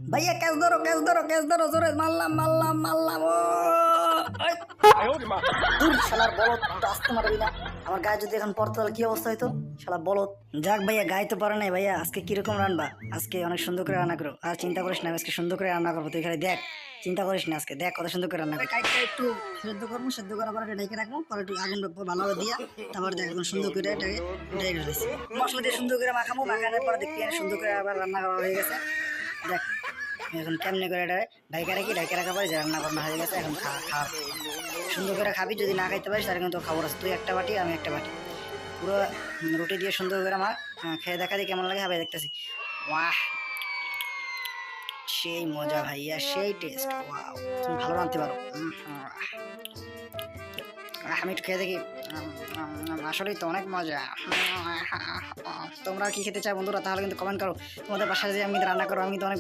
ভাইয়া ক্যাচ ধরো ক্যাচ ধরো ক্যাচ ধরো, জোরে মারলাম মারলাম মারলাম। ও এই, দূর শালার বলদ, একটু আসতে মারবি না? আমার গায়ে যদি এখন পড়তো তাহলে কি অবস্থা হইতো? শালা বলদ। যাক ভাইয়া, গায়ে তো পড়ে নাই ভাইয়া। আজকে কিরকম রান্না? আজকে অনেক সুন্দর করে রান্না করো। আর চিন্তা করিস না, আমি আজকে সুন্দর করে রান্না করবো, তুই খালি দেখ। চিন্তা করিস না, আজকে দেখ কত সুন্দর করে রান্না করি। কাইটটা একটু সেদ্ধ করবো, সেদ্ধ করার পরে ঢেকে রাখবো, পরে একটু আগুন ভালোভাবে দিয়া তারপর দেখ একদম সুন্দর করে এটাকে উঠাই ফেলেছি। মশলা দিয়ে সুন্দর করে মাখাবো, মাখানোর পরে দেখবি সুন্দর করে আবার রান্না করা হয়ে গেছে। দেখ এখন কেমনে করে এটা ঢাইকা রাখি, ঢাইকা রাখার পরে যে রান্না বান্না হয়ে গেছে। এখন খাওয়া সুন্দর করে খাবি। যদি না খাইতে পারিস তাহলে কিন্তু খাবার আছে। তুই একটা বাটি, আমি একটা বাটি, পুরো রুটি দিয়ে সুন্দর করে আমার খেয়ে দেখা দিই কেমন লাগে। হবে দেখতেছি। ওয়াহ, সেই মজা ভাইয়া, সেই টেস্ট। ওয়াও, তুমি ভালো রাঁধতে পারো। আমি একটু খেয়ে দেখি। আসলেই তো অনেক মজা। তোমরা কি খেতে চাও বন্ধুরা? তাহলে কিন্তু কমেন্ট করো। তোমাদের বাসায় যে আমি কিন্তু রান্না করো, আমি কিন্তু অনেক